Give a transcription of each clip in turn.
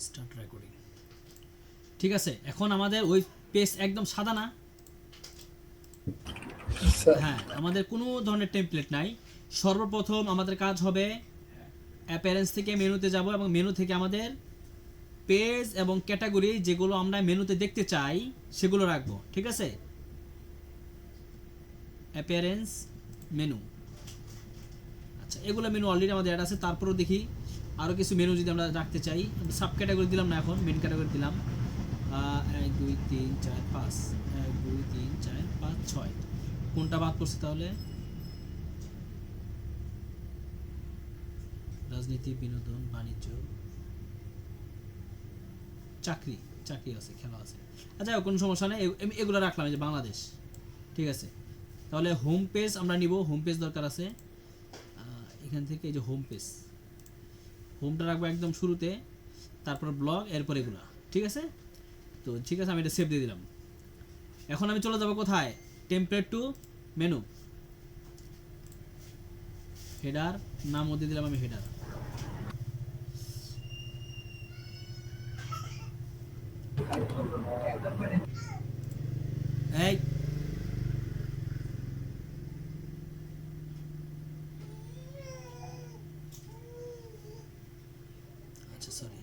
Start recording. ঠিক আছে, এখন আমাদের ওই পেজ একদম সাদা না? হ্যাঁ, আমাদের কোনো ধরনের টেমপ্লেট নাই। সর্বপ্রথম আমাদের কাজ হবে অ্যাপিয়ারেন্স থেকে মেনুতে যাব এবং মেনু থেকে আমাদের পেজ এবং ক্যাটাগরি যেগুলো আমরা মেনুতে দেখতে চাই সেগুলো রাখবো। ঠিক আছে, অ্যাপিয়ারেন্স, মেনু। আচ্ছা, এগুলো মেনু অলরেডি আমাদের অ্যাড আছে। তারপরেও দেখি আরও কিছু মেনু যদি আমরা রাখতে চাই। সাব ক্যাটাগরি দিলাম না, এখন মেন ক্যাটাগরি দিলাম। 1 2 3 4 5, 1 2 3 4 5 6। কোনটা বাদ পড়ছে তাহলে? রাজনীতি, বিনোদন, বাণিজ্য, চাকরি। চাকরি আছে, খেলা আছে। আচ্ছা, কোনো সমস্যা নেই, এগুলো রাখলাম। এই যে বাংলাদেশ। ঠিক আছে, তাহলে হোম পেজ আমরা নিব। হোম পেজ দরকার আছে এখান থেকে। এই যে হোম পেজ, হোমটা রাখবো একদম শুরুতে, তারপর ব্লগ, এরপর এগুলা। ঠিক আছে, তো ঠিক আছে, আমি এটা সেভ দিয়ে দিলাম। এখন আমি চলে যাব কোথায়? Template two menu. হেডার নামও দিয়ে দিলাম আমি, হেডার। এই আচ্ছা, sorry.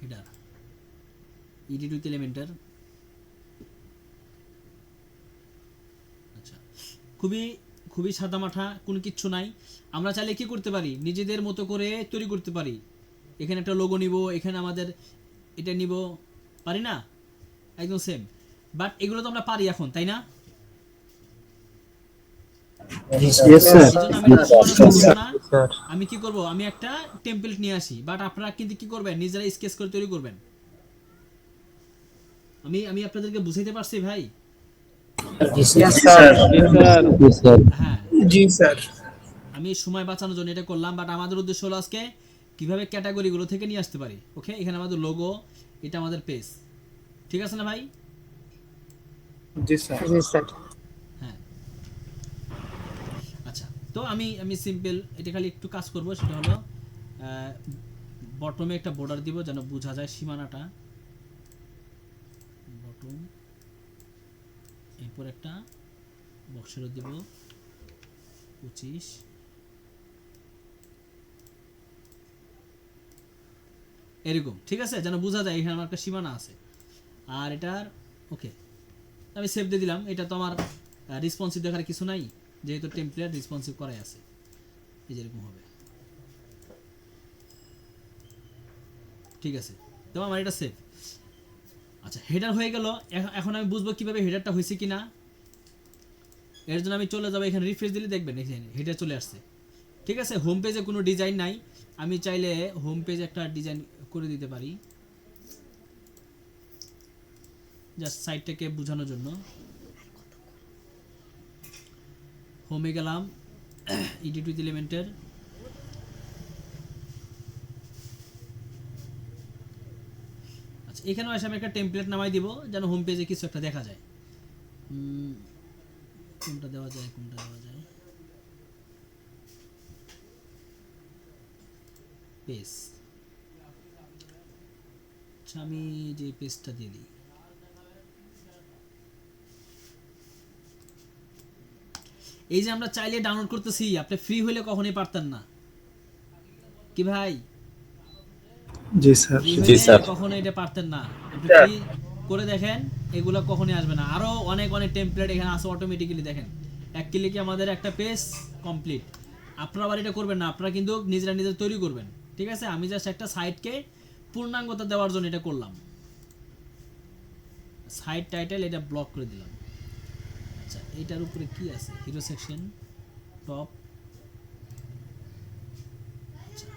Header, edit with Elementor. আচ্ছা, খুবই খুবই সাদামাঠা, কোনো কিচ্ছু নাই। আমরা চাইলে কি করতে পারি, নিজেদের মতো করে তৈরি করতে পারি। এখানে একটা লোগো নিব, এখানে আমাদের এটা নিব, পারি না? একদম সেম। বাট এগুলো তো আমরা পারি এখন, তাই না? এই জন্য আমি এটা সমালোচনা করবো না। আমি কি করব, আমি একটা টেমপ্লেট নিয়ে আসি। বাট আপনারা কিন্তু কি করবেন, নিজেরা স্কেচ করে তৈরি করবেন। আমি আমি আপনাদেরকে বুঝাইতে পারছি ভাই? হ্যাঁ, জি স্যার। আমি সময় বাঁচানোর জন্য এটা করলাম। বাট আমাদের উদ্দেশ্য হলো আজকে কিভাবে ক্যাটাগরিগুলো থেকে নিয়ে আসতে পারি। ওকে, এখানে আমাদের লোগো, এটা আমাদের পেজ। ঠিক আছে না ভাই? জি স্যার। হ্যাঁ, আচ্ছা। তো আমি আমি সিম্পল এটা খালি একটু কাজ করব, সেটা হলো বটমে একটা বর্ডার দিব যেন বোঝা যায় সীমানাটা। বটম, এরপর একটা বক্সেরও দিব 25। এরকম, ঠিক আছে, যেন বোঝা যায় এখানে আমার একটা সীমানা আছে। আর এটার ওকে, আমি সেভ দিয়ে দিলাম। এটা তো আমার রেসপন্সিভ দেখার কিছু নাই, যেহেতু টেমপ্লেট রেসপন্সিভ করাই আছে। এই যেরকম হবে। ঠিক আছে, তো আমার এটা সেভ। আচ্ছা, হেডার হয়ে গেল। এখন আমি বুঝবো কিভাবে হেডারটা হয়েছে কিনা। এর জন্য আমি চলে যাবো, এখানে রিফ্রেশ দিলে দেখবেন এখানে হেডার চলে আসছে। ঠিক আছে, হোম পেজে কোনো ডিজাইন নাই। আমি চাইলে হোম পেজে একটা ডিজাইন করে দিতে পারি, জাস্ট সাইটটাকে বোঝানোর জন্য। হোমে গেলাম, এডিট উইথ এলিমেন্টের। আচ্ছা, এখানেও এসে আমি একটা টেমপ্লেট নামাই দিব যেন হোম পেজে কিছু একটা দেখা যায়। কোনটা দেওয়া যায়, কোনটা দেওয়া যায়? পেজ। আচ্ছা, আমি যে পেজটা দিয়ে দিই। এই যে আমরা চাইলে ডাউনলোড করতেছি, আপনি ফ্রি হইলে কখনোই পারতেন না কি ভাই? জি স্যার। ফ্রি হইলে কখনো এটা পারতেন না। আপনি ফ্রি করে দেখেন, এগুলো কখনোই আসবে না। আরো অনেক অনেক টেমপ্লেট এখানে আছে অটোমেটিক্যালি। দেখেন, এক ক্লিকে আমাদের একটা পেজ কমপ্লিট। আপনারা আবার এটা করবেন না, আপনারা কিন্তু নিজেরা নিজেরা তৈরি করবেন। ঠিক আছে, আমি জাস্ট একটা সাইটকে পূর্ণাঙ্গতা দেওয়ার জন্য এটা করলাম। সাইট টাইটেল এটা ব্লক করে দিলাম। আচ্ছা, এটার উপরে কি আছে? Hero section, top. আচ্ছা,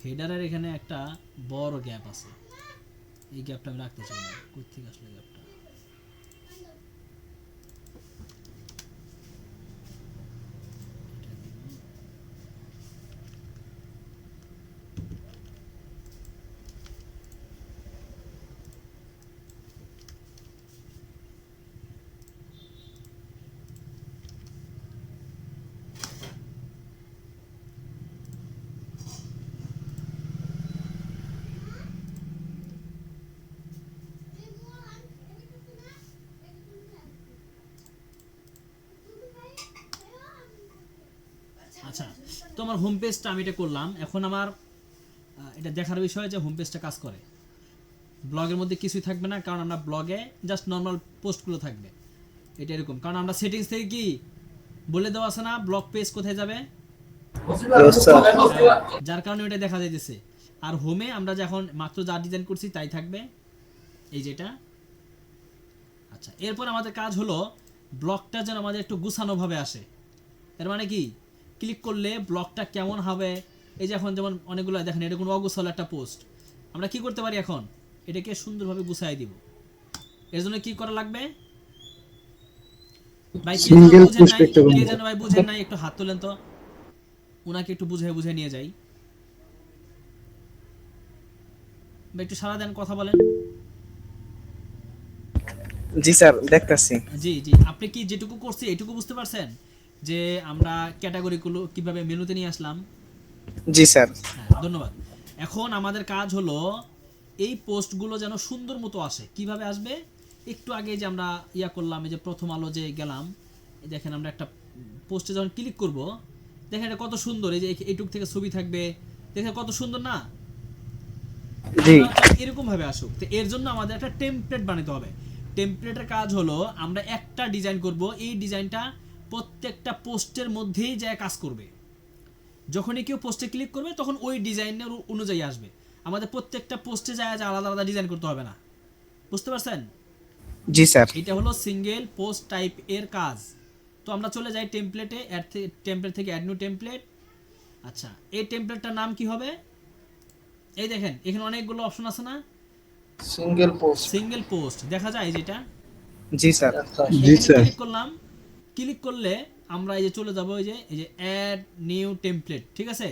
হেডারের এখানে একটা বড় গ্যাপ আছে, এই গ্যাপটা আমি রাখতে চাই না। কোথা থেকে আসলে গ্যাপটা? তো আমার হোম পেজটা আমি এটা করলাম। এখন আমার এটা দেখার বিষয় যে হোম পেজটা কাজ করে। ব্লগের মধ্যে কিছুই থাকবে না, কারণ আমরা ব্লগে জাস্ট নর্মাল পোস্টগুলো থাকবে। এটা এরকম, কারণ আমরা সেটিংস থেকে কি বলে দেওয়া আছে না ব্লগ পেজ কোথায় যাবে, Yes, sir. যার কারণে এটা দেখা যাইতেছে। আর হোমে আমরা যখন মাত্র যা ডিজাইন করছি তাই থাকবে, এই যেটা। আচ্ছা, এরপর আমাদের কাজ হলো ব্লগটা যেন আমাদের একটু গুছানোভাবে আসে। এর মানে কি, ক্লিক করলে ব্লগটা কেমন হবে, এই যে এখন যেমন অনেকগুলো দেখেন এটা কোনো অগুছালো একটা পোস্ট, আমরা কি করতে পারি এখন এটাকে সুন্দরভাবে গুছাই দিব। এর জন্য কি করা লাগবে ভাই, কে যেন Single বুঝেন post নাই, একটা কে বানাবো। যেন ভাই বুঝেন নাই, একটু হাত তোলেন তো, ওনাকে একটু বুঝাই বুঝাই নিয়ে যাই। ভাই একটু সারা দেন, কথা বলেন। জি স্যার, দেখতেছি। জি জি, আপনি কি যেটুকু করছি এইটুকু বুঝতে পারছেন যে আমরা ক্যাটাগরিগুলো কিভাবে মেনুতে নিয়ে আসলাম? জি স্যার। হ্যাঁ, ধন্যবাদ। এখন আমাদের কাজ হলো এই পোস্টগুলো যেন সুন্দর মতো আসে। কিভাবে আসবে, একটু আগে যে আমরা ইয়া করলাম, এই যে প্রথম আলো যে গেলাম, এই দেখেন আমরা একটা পোস্টে যখন ক্লিক করব, দেখেন এটা কত সুন্দর, এই যে এইটুক থেকে ছবি থাকবে, দেখেন কত সুন্দর না? জি আমরা চাই এরকম ভাবে আসুক। তো এর জন্য আমাদের একটা টেমপ্লেট বানাতে হবে। টেমপ্লেটের কাজ হলো আমরা একটা ডিজাইন করব, এই ডিজাইনটা প্রত্যেকটা পোস্টের মধ্যেই যায় কাজ করবে। যখনই কেউ পোস্টে ক্লিক করবে তখন ওই ডিজাইনের অনুযায়ী আসবে। আমাদের প্রত্যেকটা পোস্টে যায় আলাদা আলাদা ডিজাইন করতে হবে না। বুঝতে পারছেন? জি স্যার। এটা হলো সিঙ্গেল পোস্ট টাইপ এর কাজ। তো আমরা চলে যাই টেমপ্লেটে, টেমপ্লেট থেকে অ্যাড নিউ টেমপ্লেট। আচ্ছা, এই টেমপ্লেটটার নাম কি হবে? এই দেখেন এখানে অনেকগুলো অপশন আছে না, Single post. সিঙ্গেল পোস্ট দেখা যায় যেটা। জি স্যার। জি এখানে স্যার। ক্লিক করলাম, ক্লিক করলে আমরা এই যে চলে যাব এই যে অ্যাড নিউ টেমপ্লেট, ঠিক আছে?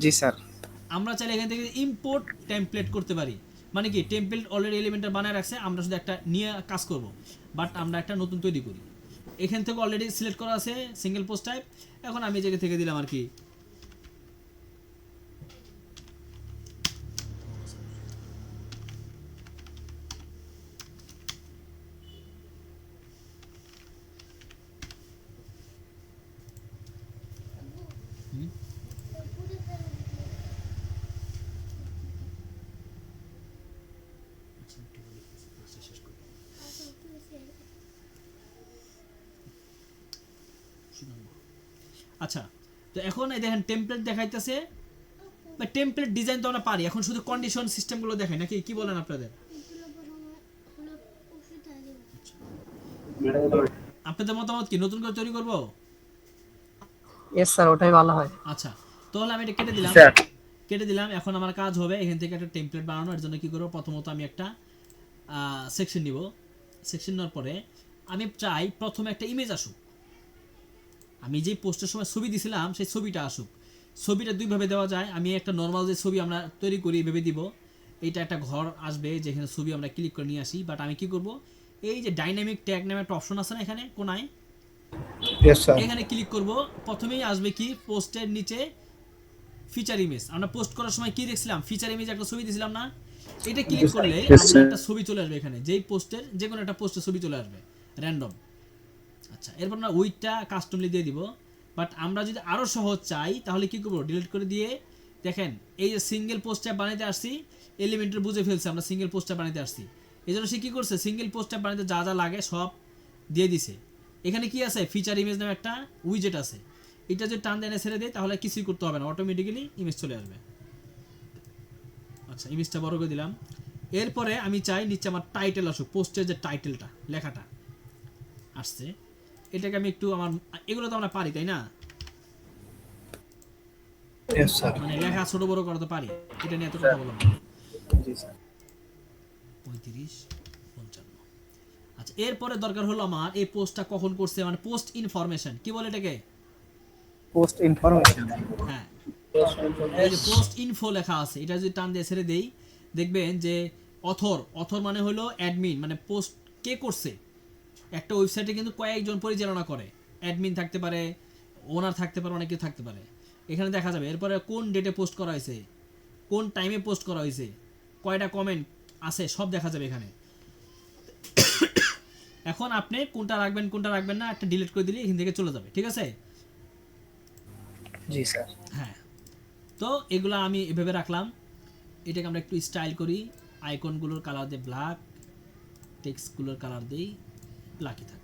জি স্যার। আমরা চাইলে এখান থেকে ইম্পোর্ট টেমপ্লেট করতে পারি। মানে কি, টেমপ্লেট অলরেডি এলিমেন্টটা বানায় রাখছে, আমরা শুধু একটা নিয়ে কাজ করব, বাট আমরা একটা নতুন তৈরি করি। এখান থেকে অলরেডি সিলেক্ট করা আছে সিঙ্গেল পোস্ট টাইপ। এখন আমি এই জায়গা থেকে দিলাম আর কি আচ্ছা। তো এখন এই দেখেন টেমপ্লেট দেখাইতেছে, বা টেমপ্লেট ডিজাইন তো আমরা পারি, এখন শুধু কন্ডিশন সিস্টেমগুলো দেখাই নাকি, কি বলেন আপনাদের? আপনাদের মতামত কি, নতুন করে তৈরি করব? ইয়েস স্যার, ওটাই ভালো হয়। আচ্ছা, তাহলে আমি এটা কেটে দিলাম, স্যার। কেটে দিলাম। এখন আমার কাজ হবে এখান থেকে একটা টেমপ্লেট বানানো। এর জন্য কি করব, প্রথমত আমি একটা সেকশন নিব। সেকশন নেওয়ার পরে আমি চাই প্রথমে একটা ইমেজ আসুক। আমি যেই পোস্টের সময় ছবি দিছিলাম সেই ছবিটা আসুক। ছবিটা দুইভাবে দেওয়া যায়। আমি একটা নর্মাল যে ছবি আমরা তৈরি করি ভেবে দিব, এইটা একটা ঘর আসবে যেখানে ছবি আমরা ক্লিক করে নিয়ে আসি। বাট আমি কি করব, এই যে ডাইনামিক ট্যাগ নামে একটা অপশন আছে না এখানে কোনায়, Yes, sir. এখানে ক্লিক করব। প্রথমেই আসবে কি, পোস্টের নিচে ফিচার ইমেজ। আমরা পোস্ট করার সময় কি দেখছিলাম, ফিচার ইমেজ একটা ছবি দিছিলাম না? এটা ক্লিক করলে Yes, আমরা sir. একটা ছবি চলে আসবে এখানে, যেই পোস্টের যে কোনো একটা পোস্টের ছবি চলে আসবে র্যান্ডম। আচ্ছা, এরপর আমরা উইডটা কাস্টমলি দিয়ে দিব। বাট আমরা যদি আরও সহজ চাই তাহলে কি করবো, ডিলিট করে দিয়ে দেখেন এই যে সিঙ্গেল পোস্টটা বানাইতে আসছি, এলিমেন্টের বুঝে ফেলছে আমরা সিঙ্গেল পোস্টটা বানাইতে আসছি। এই জন্য সে কী করছে, সিঙ্গেল পোস্টটা বানাইতে যা যা লাগে সব দিয়ে দিছে। এখানে কি আছে, ফিচার ইমেজ নামে একটা উইজেট আছে। এটা যদি টান দেনে ছেড়ে দেয় তাহলে কিছুই করতে হবে না, অটোমেটিক্যালি ইমেজ চলে আসবে। আচ্ছা, ইমেজটা বড় করে দিলাম। এরপরে আমি চাই নিচে আমার টাইটেল আসুক, পোস্টের যে টাইটেলটা লেখাটা আসছে এটাকে আমি একটু আমার, এগুলো তো আমরা পারি তাই না, Yes, sir. মানে লেখা ছোট বড় করা তো পারি, এটা নিয়ে এত কথা বললাম না। জি স্যার। 35 55। আচ্ছা, এরপরে দরকার হলো আমার এই পোস্টটা কখন করছে, মানে পোস্ট ইনফরমেশন কি বলে এটাকে? Post information. হ্যাঁ, এই যে পোস্ট ইনফো লেখা আছে, এটা যদি টান দিয়ে ছেড়ে দেই দেখবেন যে অথর মানে হলো অ্যাডমিন, মানে পোস্ট কে করছে। একটা ওয়েবসাইটে কিন্তু কয়েকজন পরিচালনা করে, অ্যাডমিন থাকতে পারে, ওনার থাকতে পারে, অনেক কিছু থাকতে পারে। এখানে দেখা যাবে এরপরে কোন ডেটে পোস্ট করা হয়েছে, কোন টাইমে পোস্ট করা হয়েছে, কয়টা কমেন্ট আছে সব দেখা যাবে এখানে। এখন আপনি কোনটা রাখবেন কোনটা রাখবেন না একটা ডিলিট করে দিলে এখান থেকে চলে যাবে, ঠিক আছে? জি স্যার। হ্যাঁ, তো এগুলো আমি এভাবে রাখলাম। এটাকে আমরা একটু স্টাইল করি, আইকনগুলোর কালার দিয়ে ব্ল্যাক, টেক্সটগুলোর কালার দিই ব্ল্যাকই থাক।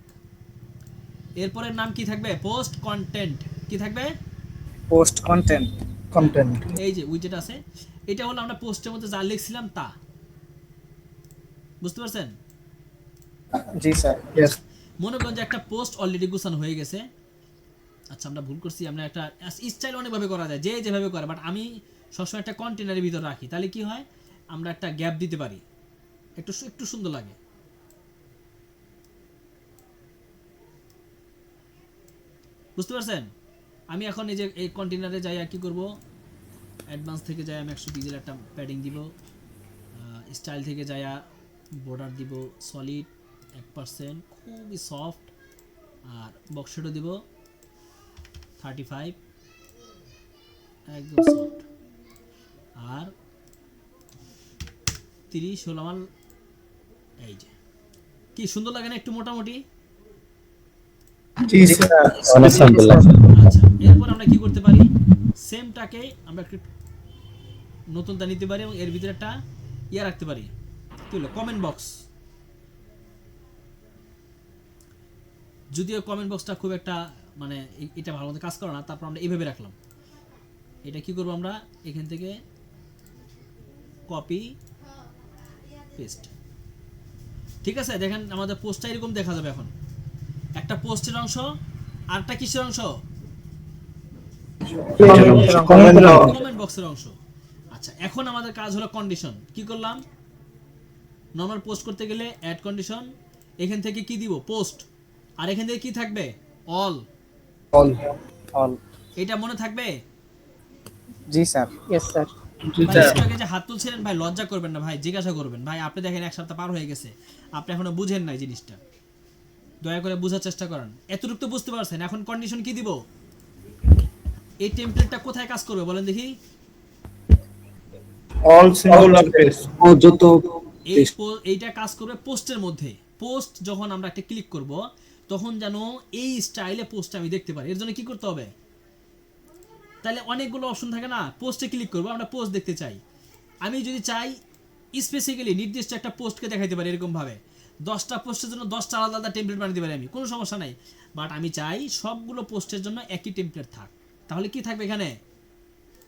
এরপরের নাম কি থাকবে? Post content. কি থাকবে? Post content. কন্টেন্ট। এই যে উইজেট আছে, এটা হলো আমরা পোস্টের মধ্যে যা লিখছিলাম তা। বুঝতে পারছেন? জি স্যার। ইয়েস। মনে করেন যে একটা পোস্ট অলরেডি গুছানো হয়ে গেছে। আচ্ছা, আমরা ভুল করছি, আমরা একটা স্টাইল অনেকভাবে করা যায়, যে যেভাবে করে, বাট আমি সবসময় একটা কন্টেনারের ভিতর রাখি। তাহলে কি হয়, আমরা একটা গ্যাপ দিতে পারি, একটু একটু সুন্দর লাগে। বুঝতে পারছেন? আমি এখন এই যে এই কন্টেনারে যাই আর কি করব, অ্যাডভান্স থেকে যাই আমি 100 পিক্সেল একটা প্যাডিং দিব, স্টাইল থেকে যাই বর্ডার দিব সলিড 1%, খুবই সফট, আর বক্সেটও দিব 35, একদম সফট, আর 30 হলো আমার। এই যে কি সুন্দর লাগে না একটু মোটামুটি? জি স্যার। অনেক সুন্দর লাগছে। আচ্ছা, এরপর আমরা কি করতে পারি, সেমটাকে আমরা একটু নতুনটা নিতে পারি এবং এর ভিতরে একটা ইয়া রাখতে পারি, কি হলো, কমেন্ট বক্স। যদিও কমেন্ট বক্সটা খুব একটা মানে এটা ভালো মতো কাজ করে না, তারপর আমরা এইভাবে রাখলাম। এটা কি করব, আমরা এখান থেকে কপি পেস্ট। ঠিক আছে, দেখেন আমাদের পোস্টটা এরকম দেখা যাবে। এখন একটা পোস্টের অংশ, আরটা কিসের অংশ? কমেন্ট বক্সের অংশ। আচ্ছা, এখন আমাদের কাজ হলো কন্ডিশন। কি করলাম, নরমাল পোস্ট করতে গেলে অ্যাড কন্ডিশন, এখান থেকে কি দিব, পোস্ট, আর এখান থেকে কি থাকবে, অল। অল। অল। এটা মনে থাকবে? জি স্যার। Yes sir. জি ভাই স্যার। একটু আগে যে হাত তুলছিলেন ভাই, লজ্জা করবেন না ভাই, জিজ্ঞাসা করবেন ভাই। আপনি দেখেন 1 সপ্তাহ পার হয়ে গেছে, আপনি এখনো বুঝেন নাই জিনিসটা, দয়া করে বোঝার চেষ্টা করেন। এতটুকু তো বুঝতে পারছেন। এখন কন্ডিশন কি দিব, এই টেমপ্লেটটা কোথায় কাজ করবে বলেন দেখি? All singular page. ও যত এইটা কাজ করবে পোস্টের মধ্যে। পোস্ট যখন আমরা একটা ক্লিক করব, তখন যেন এই স্টাইলে পোস্ট আমি দেখতে পারি। এর জন্য কি করতে হবে, তাহলে অনেকগুলো অপশন থাকে না, পোস্টে ক্লিক করব, আমরা পোস্ট দেখতে চাই। আমি যদি চাই স্পেসিক্যালি নির্দিষ্ট একটা পোস্টকে দেখাইতে পারি, এরকম ভাবে 10টা পোস্টের জন্য 10টা আলাদা আলাদা টেমপ্লেট বানাতে পারি, আমি কোনো সমস্যা নাই। বাট আমি চাই সবগুলো পোস্টের জন্য একই টেমপ্লেট থাক। তাহলে কি থাকবে এখানে,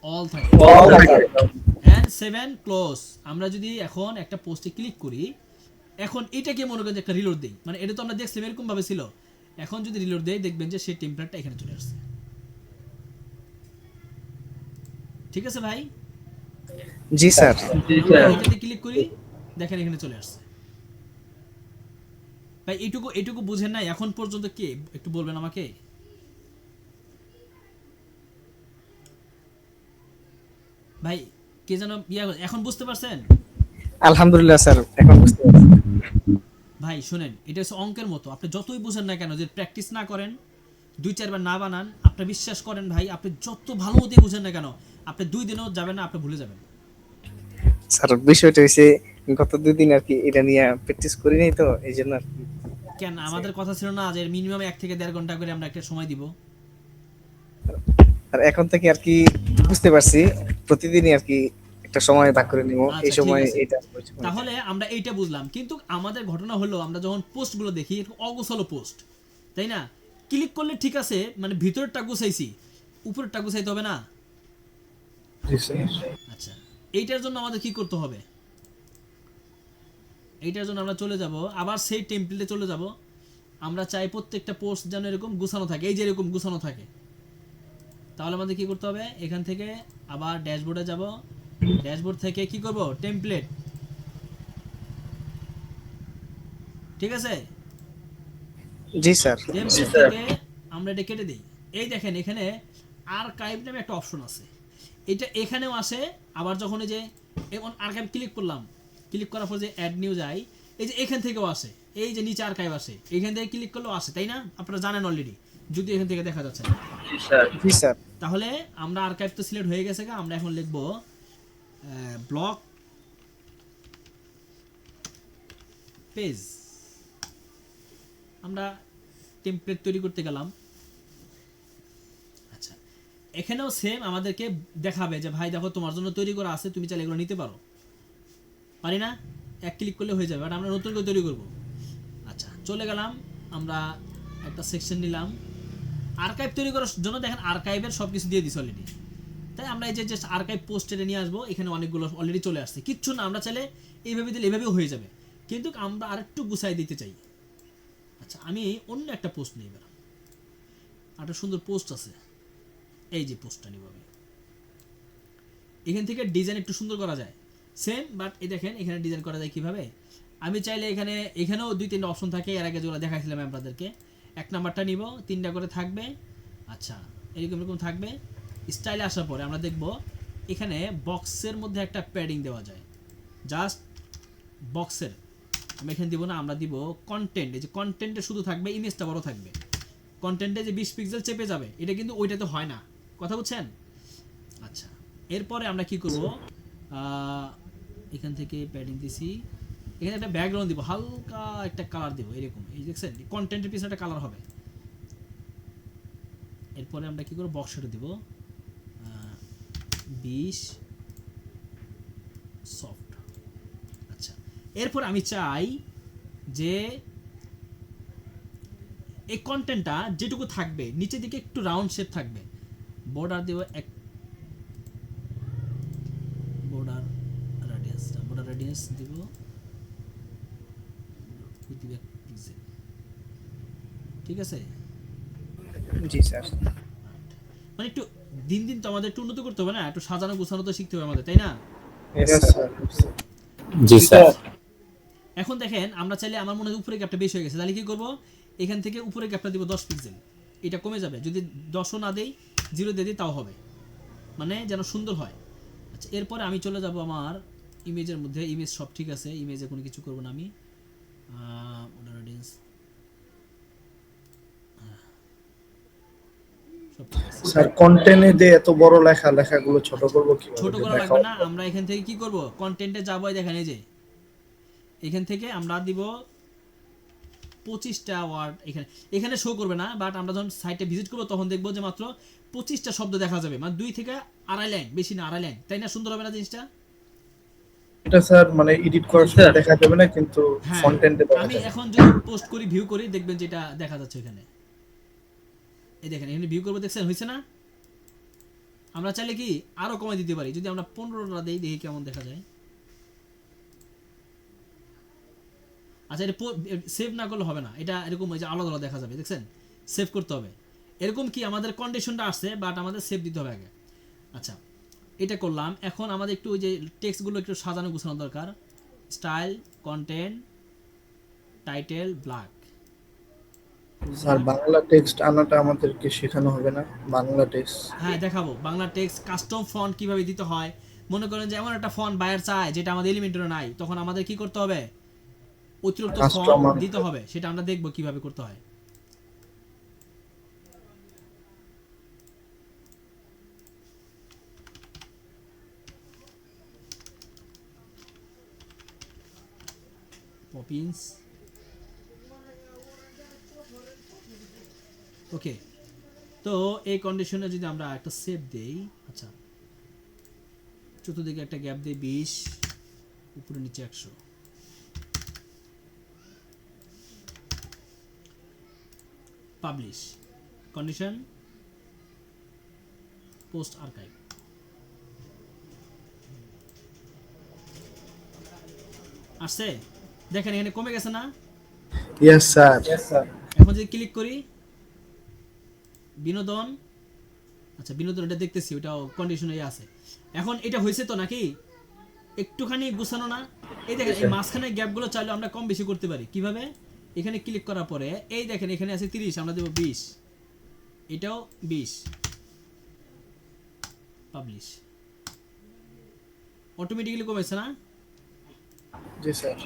অল থাকবে। And 7 close. আমরা যদি এখন একটা পোস্টে ক্লিক করি, এখন এটাকে মনে করেন যে একটা রিলোড দেই, মানে এটা তো আমরা দেখছিলাম এরকম ভাবে ছিল। এখন যদি রিলোড দেই, দেখবেন যে সেই টেমপ্লেটটা এখানে চলে আসছে। ঠিক আছে ভাই? জি স্যার। আমরা এটাতে ক্লিক করি, দেখেন এখানে চলে আসছে। ভাই এইটুকু বুঝেন নাই এখন পর্যন্ত? কে একটু বলবেন আমাকে? ভাই কে যেন এখন বুঝতে পারছেন? আলহামদুলিল্লাহ স্যার, এখন বুঝতে পারছি। ভাই শুনেন, এটা হচ্ছে অঙ্কের মতো। আপনি যতই বুঝেন না কেন, যে প্র্যাকটিস না করেন, 2-4 বার না বানান, আপনি বিশ্বাস করেন ভাই, আপনি যত ভালো মতোই বুঝেন না কেন, আপনি 2 দিনেও যাবেন না, আপনি ভুলে যাবেন। স্যার বিষয়টা হয়েছে, গত 2 দিন আর কি এটা নিয়ে প্র্যাকটিস করি নাই, তো এই জন্য আর কি। কেন, আমাদের কথা ছিল না যে মিনিমাম 1 থেকে 1.5 ঘন্টা করে আমরা একটা সময় দিব? আর এখন থেকে আর কি বুঝতে পারছি, প্রতিদিনই আর কি একটা সময় ভাগ করে নিব, আচ্ছা, এই সময় ঠিক আছে। এটা। তাহলে আমরা এইটা বুঝলাম, কিন্তু আমাদের ঘটনা হলো আমরা যখন পোস্টগুলো দেখি, অগোছালো পোস্ট, তাই না? ক্লিক করলে ঠিক আছে, মানে ভিতরেরটা গুছাইছি, উপরেরটা গুছাইতে হবে না? জি স্যার। আচ্ছা, এইটার জন্য আমাদের কি করতে হবে? এইটার জন্য আমরা চলে যাব আবার সেই টেমপ্লেটে চলে যাব। আমরা চাই প্রত্যেকটা পোস্ট যেন এরকম গুছানো থাকে, এই যে এরকম গুছানো থাকে। তাহলে আমাদের কি করতে হবে, এখান থেকে আবার ড্যাশবোর্ডে যাব, ড্যাশবোর্ড থেকে কি করব, টেমপ্লেট। ঠিক আছে, জি স্যার। টেমপ্লেট থেকে আমরা এটা কেটে দিই। এই দেখেন এখানে আর্কাইভ নামে একটা অপশন আছে, এটা এখানেও আসে। আবার যখন এই যে আর্কাইভ ক্লিক করলাম, ক্লিক করার পর যে অ্যাড নিউ যাই, এই যে এখান থেকেও আসে, এই যে নিচে আর্কাইভ আসে, এখান থেকে ক্লিক করলেও আসে, তাই না? আপনারা জানেন অলরেডি, যদি এখান থেকে দেখা যাচ্ছে না। জি স্যার। তাহলে আমরা আর্কাইভ তো সিলেক্ট হয়ে গেছে, আমরা এখন লিখব ব্লক পেজ। আমরা টেমপ্লেট তৈরি করতে গেলাম। আচ্ছা, এখানেও সেম আমাদেরকে দেখাবে যে ভাই দেখো তোমার জন্য তৈরি করা আছে, তুমি চাইলে এগুলো নিতে পারো। পারি না? এক ক্লিক করলে হয়ে যাবে, বাট আমরা নতুন করে তৈরি করব। আচ্ছা, চলে গেলাম, আমরা একটা সেকশন নিলাম আর্কাইভ তৈরি করার জন্য। দেখেন আর্কাইভের সব কিছু দিয়ে দিছি অলরেডি, তাই আমরা এই যে জাস্ট আর্কাইভ পোস্টে নিয়ে আসবো। এখানে অনেকগুলো অলরেডি চলে আসছে, কিচ্ছু না, আমরা চাইলে এইভাবে দিলে এভাবেও হয়ে যাবে, কিন্তু আমরা আরেকটু গুছাই দিতে চাই। আচ্ছা, আমি অন্য একটা পোস্ট নিয়ে বেরাম, একটা সুন্দর পোস্ট আছে, এই যে পোস্টটা নিব আমি। এখান থেকে ডিজাইন একটু সুন্দর করা যায়, সেম, বাট এই দেখেন এখানে ডিজাইন করা যায় কিভাবে। আমি চাইলে এখানেও 2-3টা অপশন থাকে, এর আগে যেগুলো দেখাইছিলাম আপনাদেরকে। এক নাম্বারটা নিব, 3টা করে থাকবে। আচ্ছা, এরকম থাকবে। স্টাইলে আসার পরে আমরা দেখব এখানে বক্সের মধ্যে একটা প্যাডিং দেওয়া যায়। জাস্ট বক্সের আমরা এখানে দিব না, আমরা দিব কন্টেন্ট। এই যে কন্টেন্টে শুধু থাকবে, ইমেজটা বড় থাকবে। কন্টেন্টে যে 20 পিক্সেল চেপে যাবে, এটা কিন্তু ওইটাতে হয় না, কথা বুঝছেন? আচ্ছা, এরপরে আমরা কি করব, এখান থেকে প্যাডিং দিছি, এখানে একটা ব্যাকগ্রাউন্ড দিব, হালকা একটা কালার দিব এরকম। এই দেখছেন কন্টেন্টের পিছনে একটা কালার হবে। এরপরে আমরা কি করব, বক্সটা দিব 20 সফট। আচ্ছা, এরপর আমি চাই যে এই কন্টেন্টটা যেটুকু থাকবে নিচের দিকে একটু রাউন্ড শেপ থাকবে। বর্ডার দেব এক, বর্ডার রেডিয়াস দিব ঠিক আছে। জি স্যার। মানে একটু দিন দিন তো আমাদের একটু উন্নত করতে হবে না, একটু সাজানো গোছানো তো শিখতে হবে আমাদের, তাই না? Yes, sir. জি স্যার। এখন দেখেন আমরা চাইলে, আমার মনে হয় উপরে গ্যাপটা বেশি হয়ে গেছে, তাহলে কি করব, এখান থেকে উপরে গ্যাপটা দিব 10 পিক্সেল, এটা কমে যাবে। যদি 10ও না দেই, 0 দিয়ে দিই, তাও হবে, মানে যেন সুন্দর হয়। আচ্ছা, এরপরে আমি চলে যাব আমার ইমেজের মধ্যে। ইমেজ সব ঠিক আছে, ইমেজে কোনো কিছু করব না আমি। সব ঠিক আছে। স্যার কন্টেন্টে দিয়ে এত বড় লেখাগুলো ছোট করব কিভাবে? ছোট যে করা দেখাও। লাগবে না, আমরা এখান থেকে কি করব, কন্টেন্টে যাবো, দেখেন এই যে এখান থেকে আমরা দিব 25টা ওয়ার্ড। এখানে শো করবে না, বাট আমরা যখন সাইটে ভিজিট করবো তখন দেখবো যে মাত্র 25টা শব্দ দেখা যাবে, মানে 2 থেকে আড়াই লাইন, বেশি না, আড়াই লাইন। তাই না? সুন্দর হবে না জিনিসটা? এটা স্যার মানে এডিট করার সময় দেখা যাবে না, কিন্তু হ্যাঁ, কন্টেন্টে দেখা আমি যাবে। এখন যদি পোস্ট করি, ভিউ করি, দেখবেন যেটা দেখা যাচ্ছে এখানে। এই দেখেন এখানে ভিউ করবো, দেখছেন হয়েছে না? আমরা চাইলে কি আরো কমাই দিতে পারি, যদি আমরা 15টা দেই, দেখি কেমন দেখা যায়। আচ্ছা, এটা সেভ না করলে হবে না, এটা এরকম ওই যে আলাদা আলাদা দেখা যাবে, দেখছেন? সেভ করতে হবে। এরকম কি আমাদের কন্ডিশনটা আসছে, বাট আমাদের সেভ দিতে হবে আগে। আচ্ছা, এটা করলাম। এখন আমাদের একটু ওই যে টেক্সটগুলো একটু সাজানো গুছানো দরকার। Style, content, title, black. Sir Bangla text আনাটা আমাদেরকে শেখানো হবে না? বাংলা টেক্সট হ্যাঁ, দেখাবো বাংলা টেক্সট কাস্টম ফন্ট কিভাবে দিতে হয়। মনে করেন যে এমন একটা ফন্ট বায়ার চায় যেটা আমাদের এলিমেন্টারে নাই, তখন আমাদের কি করতে হবে, অতিরিক্ত Custom ফন্ট আনতে দিতে হবে, সেটা আমরা দেখবো কিভাবে করতে হয়। পপিন্স, ওকে। তো এই কন্ডিশনে যদি আমরা একটা সেভ দেই, আচ্ছা চতুর্দিকে একটা গ্যাপ দেই 20, উপরে নিচে 100। Publish, condition, post archive. আসছে, দেখেন এখানে কমে গেছে না? Yes sir. এখন যদি ক্লিক করি বিনোদন, আচ্ছা বিনোদন এটা দেখতেছি, ওটা কন্ডিশনে আছে। এখন এটা হয়েছে তো নাকি? একটুখানি গুছানো না? এই দেখেন এই মাঝখানে গ্যাপগুলো চাইলে আমরা কম বেশি করতে পারি। কিভাবে? এখানে ক্লিক করার পরে এই দেখেন এখানে আছে 30, আমরা দেব 20, এটাও 20, পাবলিশ। অটোমেটিক্যালি কমেছে না? জি স্যার।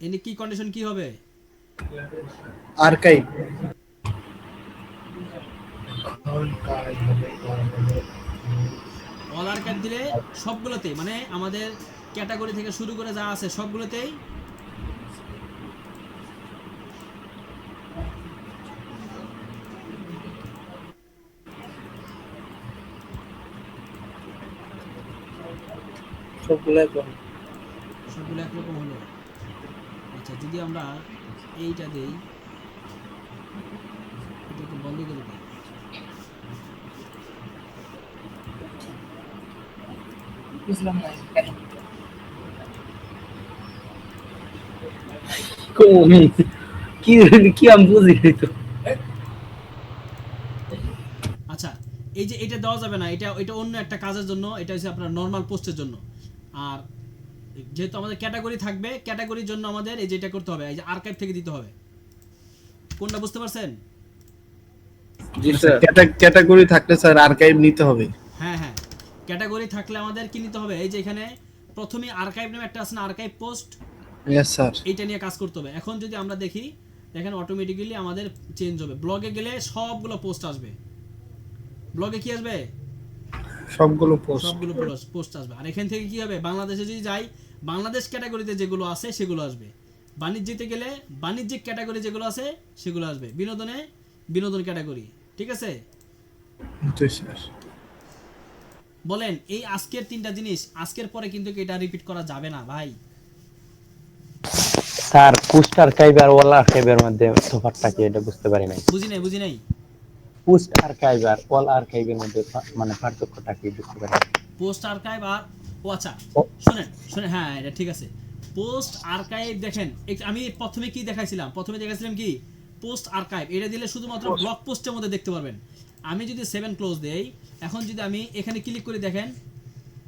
এনে কি কন্ডিশন কি হবে? আর্কাইভ। অল আর্কাইভ দিলে সবগুলোতেই, মানে আমাদের ক্যাটাগরি থেকে শুরু করে যা আছে সবগুলোতেই সবগুলো একরকম। সবগুলো একরকম হলো। আচ্ছা যদি আমরা এইটা দেই, এটাকে বন্ধ করে দিই। বুঝলাম না কি কি আমি বুঝি নাই তো। আচ্ছা এই যে এটা দেওয়া যাবে না, এটা এটা অন্য একটা কাজের জন্য, এটা হচ্ছে আপনার নর্মাল পোস্টের জন্য। আর যেহেতু আমাদের ক্যাটাগরি থাকবে, ক্যাটাগরির জন্য আমাদের এই যেটা করতে হবে, এই যে আর্কাইভ থেকে দিতে হবে। কোনটা বুঝতে পারছেন? জি স্যার। ক্যাটাগরি থাকলে স্যার আর্কাইভ নিতে হবে। হ্যাঁ হ্যাঁ, ক্যাটাগরি থাকলে আমাদের কি নিতে হবে, এই যে এখানে প্রথমে আর্কাইভ নামে একটা আছে না, আর্কাইভ পোস্ট, ইয়েস স্যার। এইটা নিয়ে কাজ করতে হবে। এখন যদি আমরা দেখি, দেখেন অটোমেটিক্যালি আমাদের চেঞ্জ হবে। ব্লগে গেলে সবগুলো পোস্ট আসবে। ব্লগে কি আসবে? সবগুলো পোস্ট। সবগুলো পোস্ট আসবে। আর এখান থেকে কি হবে, বাংলাদেশে যদি যাই, বাংলাদেশ ক্যাটাগরিতে যেগুলো আছে সেগুলো আসবে। বাণিজ্যিতে গেলে বাণিজ্যিক ক্যাটাগরি যেগুলো আছে সেগুলো আসবে। বিনোদনে বিনোদন ক্যাটাগরি। ঠিক আছে? জি স্যার। বলেন এই আজকের তিনটা জিনিস, আজকের পরে কিন্তু এটা রিপিট করা যাবে না ভাই। স্যার পোস্ট আর্কাইভ আর ওয়াল আর্কাইভের মধ্যে তফাৎটা কি এটা বুঝতে পারি নাই। বুঝি নাই। পোস্ট আর্কাইভ আর ওয়াল আর্কাইভের মধ্যে মানে পার্থক্যটা কি বুঝতে পারি নাই। পোস্ট আর্কাইভ আর ও আচ্ছা ও। শুনেন হ্যাঁ এটা ঠিক আছে। পোস্ট আর্কাইভ দেখেন, আমি প্রথমে কি দেখাইছিলাম, কি পোস্ট আর্কাইভ, এটা দিলে শুধুমাত্র ব্লগ পোস্টের মধ্যে দেখতে পারবেন। আমি যদি 7 ক্লোজ দেই, এখন যদি আমি এখানে ক্লিক করি, দেখেন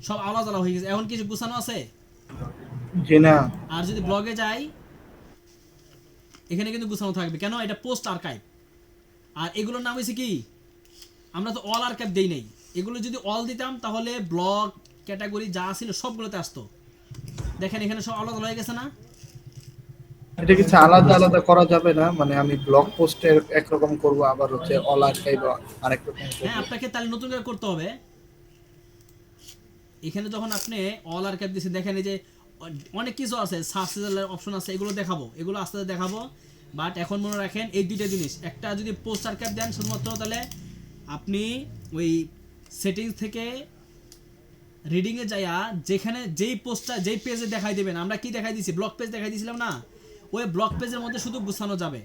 সব আলাদা হয়ে গেছে। এখন কিছু গুছানো আছে? জি না। আর যদি ব্লগে যাই, এখানে কিন্তু গুছানো থাকবে। কেন? এটা পোস্ট আর্কাইভ। আর এগুলোর নাম হয়েছে কি, আমরা তো অল আর্কাইভ দেই নাই। এগুলো যদি অল দিতাম তাহলে ব্লগ ক্যাটাগরি যা ছিল সবগুলোতে আসতো। দেখেন এখানে সব আলাদা হয়ে গেছে না? এটা কিছু আলাদা আলাদা করা যাবে না, মানে আমি ব্লগ পোস্টে একরকম করব, আবার হচ্ছে অল আর্কাইভ আরেক রকম করব। হ্যাঁ, আপনাকে তাহলে নতুন করে করতে হবে। এখানে যখন আপনি অল আর্কাইভ দিয়েছেন, দেখেন এই যে অনেক কিছু আছে, সার্চ অপশন আছে, এগুলো দেখাবো, এগুলো আস্তে আস্তে দেখাবো। বাট এখন মনে রাখেন এই দুইটা জিনিস, একটা যদি পোস্ট আর্কাইভ দেন শুধুমাত্র, তাহলে আপনি ওই সেটিংস থেকে রিডিংয়ে যাইয়া যেখানে যেই পোস্টটা যেই পেজে দেখাই দেবেন, আমরা কি দেখাই দিয়েছি, ব্লগ পেজ দেখাই দিয়েছিলাম না, ওই ব্লগ পেজের মধ্যে শুধু গুছানো যাবে।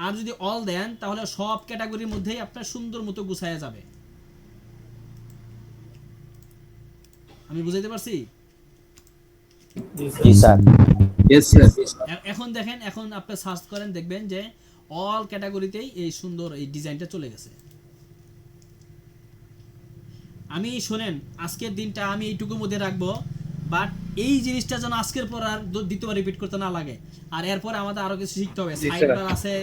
আর যদি অল দেন তাহলে সব ক্যাটাগরির মধ্যেই আপনার সুন্দর মতো গুছায়া যাবে। আমি বুঝাইতে পারছি? জি স্যার। Yes sir. এখন দেখেন, এখন আপনি সার্চ করেন, দেখবেন যে অল ক্যাটাগরিতেই এই সুন্দর এই ডিজাইনটা চলে গেছে। আমি শোনেন, আজকের দিনটা আমি এইটুকুর মধ্যে রাখবো, বাট এই জিনিসটা যেন আজকের পর আর দ্বিতীয়বার রিপিট করতে না লাগে। আর এরপরে আমাদের আরো কিছু শিখতে হবে। সাইডবার আছে,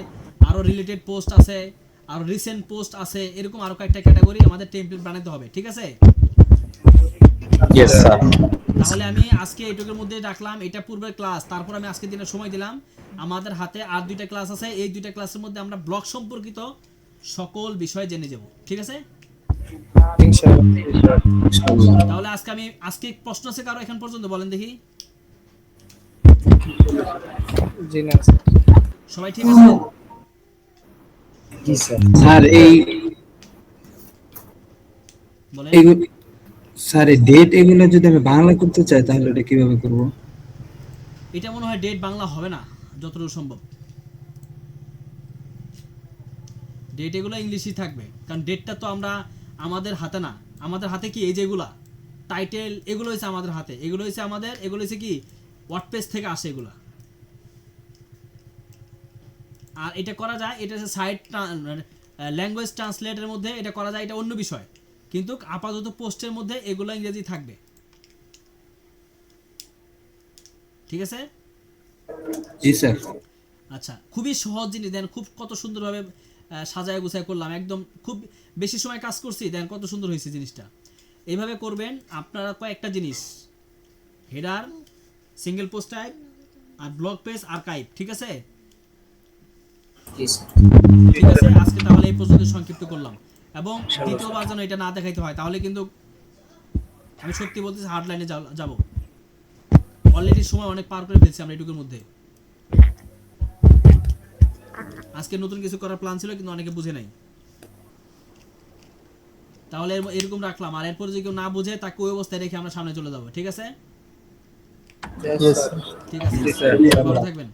আরো রিলেটেড পোস্ট আছে, আরো রিসেন্ট পোস্ট আছে, এরকম আরো কয়েকটা ক্যাটাগরি আমাদের টেমপ্লেট বানাতে হবে। ঠিক আছে? Yes sir. তাহলে আমি আজকে এইটুকুর মধ্যে রাখলাম, এটা পূর্বের ক্লাস। তারপর আমি আজকের দিনে সময় দিলাম, আমাদের হাতে আর 2টা ক্লাস আছে। এই 2টা ক্লাসের মধ্যে আমরা ব্লগ সম্পর্কিত সকল বিষয় জেনে যাব। ঠিক আছে? ইনশাআল্লাহ। তাহলে আজকে প্রশ্ন আছে কারো এখন পর্যন্ত? বলেন দেখি। জি না স্যার। সবাই ঠিক আছে? জি স্যার। স্যার এই বলেন। স্যার এই ডেট এগুলো যদি আমি বাংলা করতে চাই তাহলে এটা কিভাবে করব? এটা মনে হয় ডেট বাংলা হবে না, যতটুকু সম্ভব। ডেট এগুলো ইংলিশই থাকবে, কারণ ডেটটা তো আমরা আমাদের হাতে না। আমাদের হাতে কি এই যেগুলা টাইটেল, এগুলো হচ্ছে আমাদের হাতে, এগুলো হচ্ছে কি ওয়ার্ডপ্রেস থেকে আসে এগুলা। আর এটা করা যায়, এটা হচ্ছে সাইট ল্যাঙ্গুয়েজ ট্রান্সলেটের মধ্যে এটা করা যায়, এটা অন্য বিষয়। কিন্তু আপাতত পোস্টের মধ্যে এগুলো ইংরেজি থাকবে। ঠিক আছে? জি স্যার। আচ্ছা, খুবই সহজ জিনিস, দেন খুব কত সুন্দরভাবে সাজায় গুছায় করলাম, একদম খুব বেশি সময় কাজ করছি, দেন কত সুন্দর হয়েছে জিনিসটা। এইভাবে করবেন আপনারা কয়েকটা জিনিস, হেডার, সিঙ্গেল পোস্ট টাইপ, আর ব্লগ পেজ আর্কাইভ। ঠিক আছে? ঠিক আছে, আজকে তাহলে এই পর্যন্ত সংক্ষিপ্ত করলাম। এবং দ্বিতীয়বার যেন এটা না দেখাইতে হয়, তাহলে কিন্তু আমি সত্যি বলতেছি হার্ড লাইনে যাব। অলরেডি সময় অনেক পার করে ফেলছি আমরা এটুকুর মধ্যে। আজকে নতুন কিছু করার প্ল্যান ছিল, কিন্তু অনেকে বুঝে নাই। তাহলে এরকম রাখলাম, আর এরপর যদি কেউ না বুঝে তাকে ওই অবস্থায় রেখে আমরা সামনে চলে যাব। ঠিক আছে? Yes, Yes, sir. ঠিক আছে জি, স্যার। ভালো থাকবেন।